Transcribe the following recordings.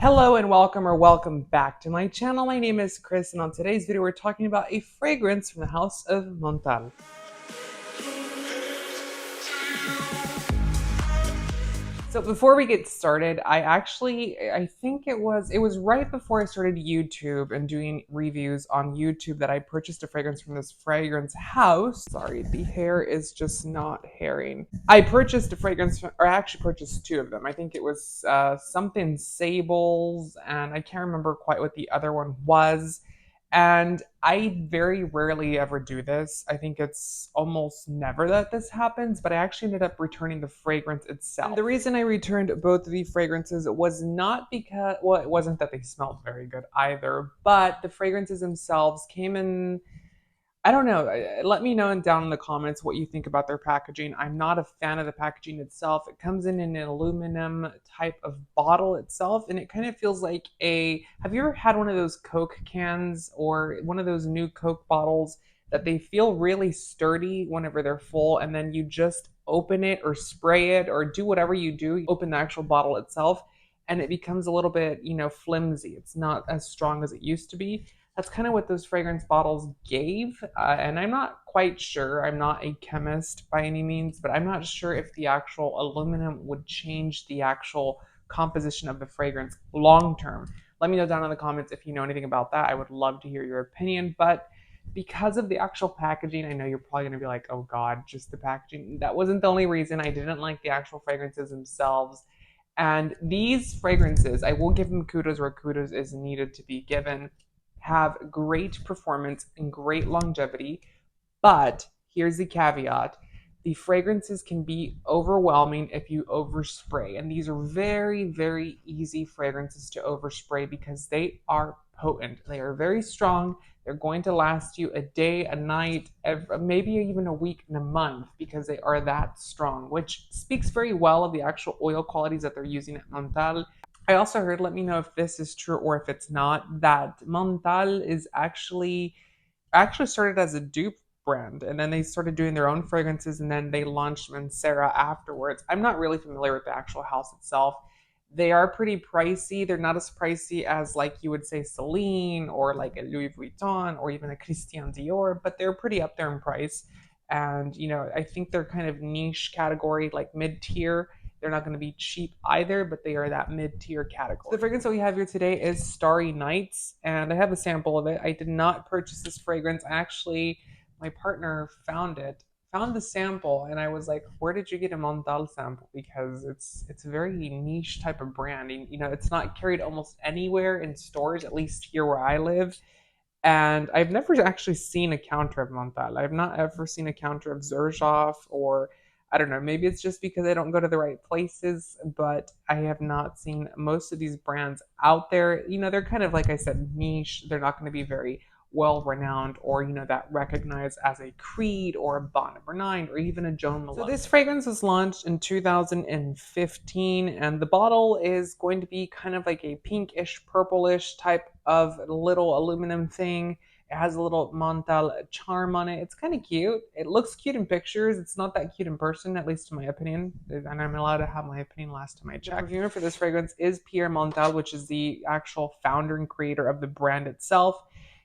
Hello and welcome back to my channel. My name is Chris, and on today's video we're talking about a fragrance from the house of Montale. So before we get started, I think it was right before I started YouTube and doing reviews on YouTube that I purchased a fragrance from this fragrance house. Sorry, the hair is just not hairing. I purchased a fragrance, or I actually purchased two of them. I think it was something Sables, and I can't remember quite what the other one was. And I very rarely ever do this. I think it's almost never that this happens, but I actually ended up returning the fragrance itself. And the reason I returned both of the fragrances was not because, well, it wasn't that they smelled very good either, but the fragrances themselves came in, I don't know. Let me know down in the comments what you think about their packaging. I'm not a fan of the packaging itself. It comes in an aluminum type of bottle itself, and it kind of feels like a. Have you ever had one of those Coke cans or one of those new Coke bottles that they feel really sturdy whenever they're full, and then you just open it or spray it or do whatever you do, you open the actual bottle itself, and it becomes a little bit, flimsy. It's not as strong as it used to be. That's kind of what those fragrance bottles gave. And I'm not quite sure. I'm not a chemist by any means, but I'm not sure if the actual aluminum would change the actual composition of the fragrance long term. Let me know down in the comments if you know anything about that. I would love to hear your opinion. But because of the actual packaging, I know you're probably going to be like, oh God, just the packaging. That wasn't the only reason. I didn't like the actual fragrances themselves. And these fragrances, I will give them kudos where kudos is needed to be given, have great performance and great longevity. But here's the caveat: the fragrances can be overwhelming if you overspray. And these are very, very easy fragrances to overspray because they are potent. They are very strong. They're going to last you a day, a night, maybe even a week and a month because they are that strong, which speaks very well of the actual oil qualities that they're using at Montale. I also heard, let me know if this is true or if it's not, that Montale is actually started as a dupe brand, and then they started doing their own fragrances, and then they launched Mancera afterwards. I'm not really familiar with the actual house itself. They are pretty pricey. They're not as pricey as, like, you would say Celine or like a Louis Vuitton or even a Christian Dior, but they're pretty up there in price. And I think they're kind of niche category, like mid-tier. They're not going to be cheap either, but they are that mid-tier category. So the fragrance that we have here today is Starry Nights, and I have a sample of it. I did not purchase this fragrance. Actually, my partner found the sample, and I was like, "Where did you get a Montale sample?" Because it's a very niche type of brand. It's not carried almost anywhere in stores, at least here where I live. And I've never actually seen a counter of Montale. I've not ever seen a counter of Xerjoff, or I don't know, maybe it's just because I don't go to the right places, but I have not seen most of these brands out there. They're kind of, like I said, niche. They're not going to be very well renowned, or that recognized as a Creed or a Bon Number 9 or even a Joan Malone. So this fragrance was launched in 2015, and the bottle is going to be kind of like a pinkish purplish type of little aluminum thing. It has a little Montale charm on it. It's kind of cute. It looks cute in pictures. It's not that cute in person, at least in my opinion. And I'm allowed to have my opinion last time I checked. The perfumer for this fragrance is Pierre Montale, which is the actual founder and creator of the brand itself.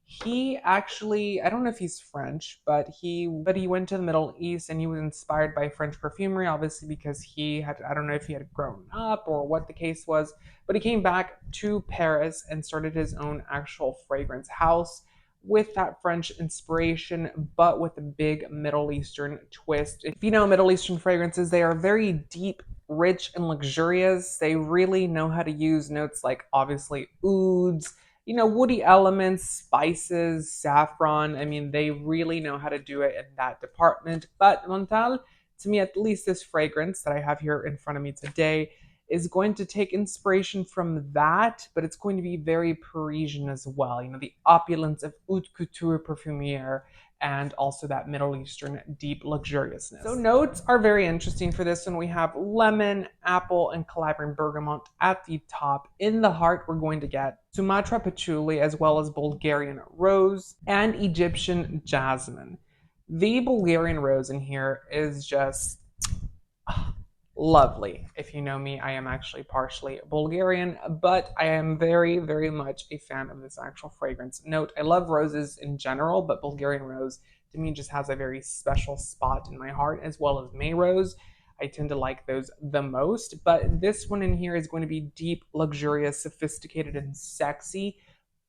He actually, I don't know if he's French, but he went to the Middle East, and he was inspired by French perfumery, obviously, because he had, I don't know if he had grown up or what the case was, but he came back to Paris and started his own actual fragrance house with that French inspiration, but with a big Middle Eastern twist. If you know Middle Eastern fragrances, they are very deep, rich, and luxurious. They really know how to use notes like, obviously, ouds, woody elements, spices, saffron. I mean, they really know how to do it in that department. But Montale, to me, at least this fragrance that I have here in front of me today, is going to take inspiration from that, but it's going to be very Parisian as well. The opulence of haute couture perfumier, and also that Middle Eastern deep luxuriousness. So notes are very interesting for this one. We have lemon, apple, and Calabrian bergamot at the top. In the heart, we're going to get Sumatra patchouli, as well as Bulgarian rose and Egyptian jasmine. The Bulgarian rose in here is just lovely. If you know me, I am actually partially Bulgarian, but I am very, very much a fan of this actual fragrance. Note, I love roses in general, but Bulgarian rose to me just has a very special spot in my heart, as well as May rose. I tend to like those the most, but this one in here is going to be deep, luxurious, sophisticated, and sexy,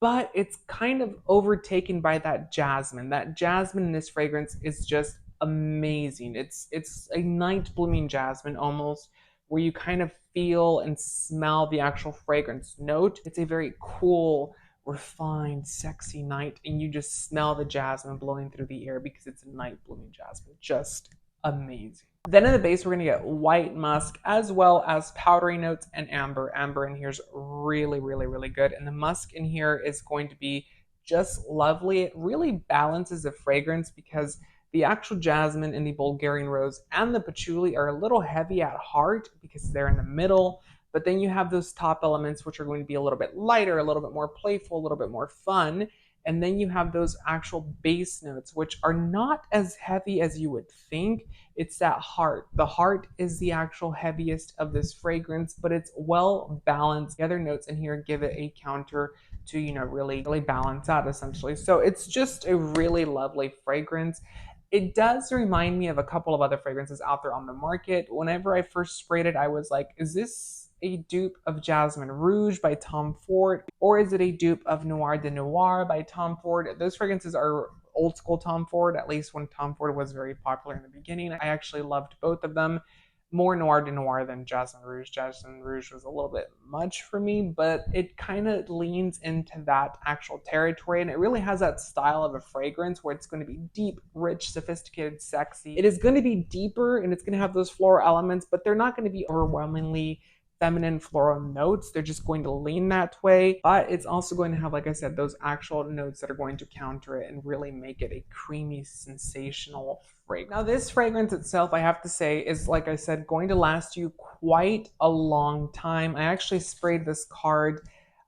but it's kind of overtaken by that jasmine. That jasmine in this fragrance is just amazing. It's a night blooming jasmine almost, where you kind of feel and smell the actual fragrance note. It's a very cool, refined, sexy night, and you just smell the jasmine blowing through the air because it's a night blooming jasmine. Just amazing. Then in the base, we're going to get white musk as well as powdery notes and amber. Amber in here is really, really, really good. And the musk in here is going to be just lovely. It really balances the fragrance because the actual jasmine and the Bulgarian rose and the patchouli are a little heavy at heart because they're in the middle. But then you have those top elements, which are going to be a little bit lighter, a little bit more playful, a little bit more fun. And then you have those actual base notes, which are not as heavy as you would think. It's that heart. The heart is the actual heaviest of this fragrance, but it's well balanced. The other notes in here give it a counter to, really, really balance out essentially. So it's just a really lovely fragrance. It does remind me of a couple of other fragrances out there on the market. Whenever I first sprayed it, I was like, is this a dupe of Jasmine Rouge by Tom Ford? Or is it a dupe of Noir de Noir by Tom Ford? Those fragrances are old school Tom Ford, at least when Tom Ford was very popular in the beginning. I actually loved both of them. More Noir de Noir than Jasmine Rouge. Jasmine Rouge was a little bit much for me, but it kind of leans into that actual territory, and it really has that style of a fragrance where it's going to be deep, rich, sophisticated, sexy. It is going to be deeper, and it's going to have those floral elements, but they're not going to be overwhelmingly feminine floral notes. They're just going to lean that way, but it's also going to have, like I said, those actual notes that are going to counter it and really make it a creamy, sensational fragrance. Now, this fragrance itself, I have to say, is, like I said, going to last you quite a long time. I actually sprayed this card,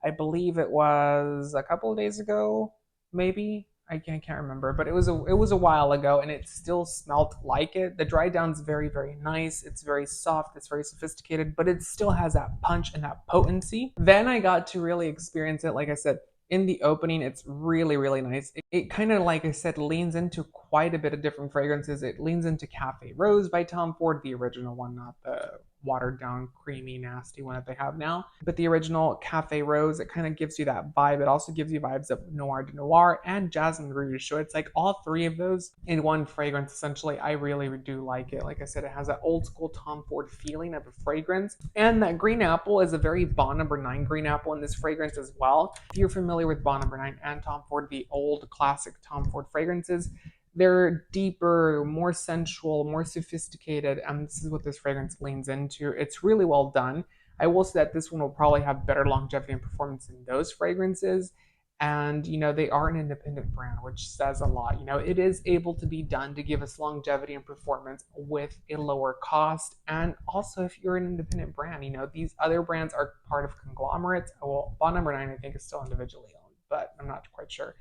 I believe it was a couple of days ago, maybe. I can't remember, but it was a while ago, and it still smelled like it. The dry down's very, very nice. It's very soft. It's very sophisticated, but it still has that punch and that potency. Then I got to really experience it, like I said, in the opening. It's really, really nice. It kind of, like I said, leans into quite a bit of different fragrances. It leans into Cafe Rose by Tom Ford, the original one, not the watered down, creamy, nasty one that they have now. But the original Cafe Rose, it kind of gives you that vibe. It also gives you vibes of Noir de Noir and Jasmine Rouge. So it's like all three of those in one fragrance, essentially. I really do like it. Like I said, it has that old school Tom Ford feeling of a fragrance. And that green apple is a very Bond Number 9 green apple in this fragrance as well. If you're familiar with Bond Number 9 and Tom Ford, the old classic Tom Ford fragrances, they're deeper, more sensual, more sophisticated, and this is what this fragrance leans into. It's really well done. I will say that this one will probably have better longevity and performance than those fragrances. And, they are an independent brand, which says a lot. It is able to be done to give us longevity and performance with a lower cost. And also, if you're an independent brand, these other brands are part of conglomerates. Well, Bond Number 9, I think, is still individually owned, but I'm not quite sure.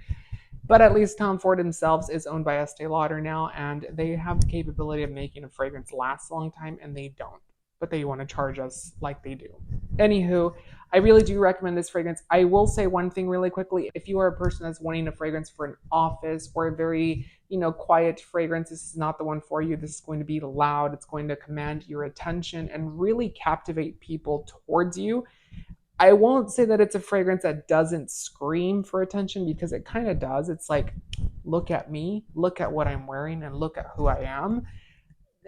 But at least Tom Ford themselves is owned by Estee Lauder now, and they have the capability of making a fragrance last a long time, and they don't. But they want to charge us like they do. Anywho, I really do recommend this fragrance. I will say one thing really quickly. If you are a person that's wanting a fragrance for an office or a very, quiet fragrance, this is not the one for you. This is going to be loud. It's going to command your attention and really captivate people towards you. I won't say that it's a fragrance that doesn't scream for attention, because it kind of does. It's like, look at me, look at what I'm wearing, and look at who I am.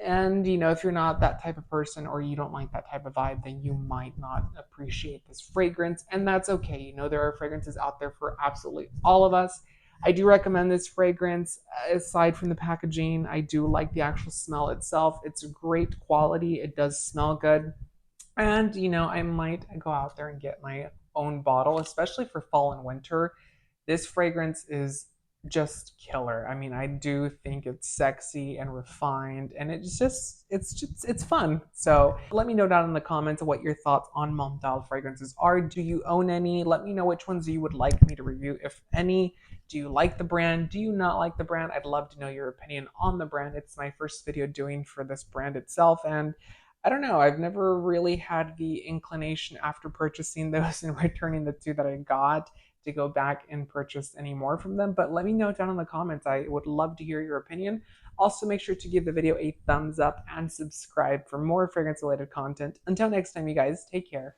And, if you're not that type of person or you don't like that type of vibe, then you might not appreciate this fragrance. And that's okay. There are fragrances out there for absolutely all of us. I do recommend this fragrance. Aside from the packaging, I do like the actual smell itself. It's great quality. It does smell good. And, I might go out there and get my own bottle, especially for fall and winter. This fragrance is just killer. I mean, I do think it's sexy and refined, and it's fun. So let me know down in the comments what your thoughts on Montale fragrances are. Do you own any? Let me know which ones you would like me to review, if any. Do you like the brand? Do you not like the brand? I'd love to know your opinion on the brand. It's my first video doing for this brand itself, and I don't know. I've never really had the inclination after purchasing those and returning the two that I got to go back and purchase any more from them. But let me know down in the comments. I would love to hear your opinion. Also, make sure to give the video a thumbs up and subscribe for more fragrance related content. Until next time, you guys, take care.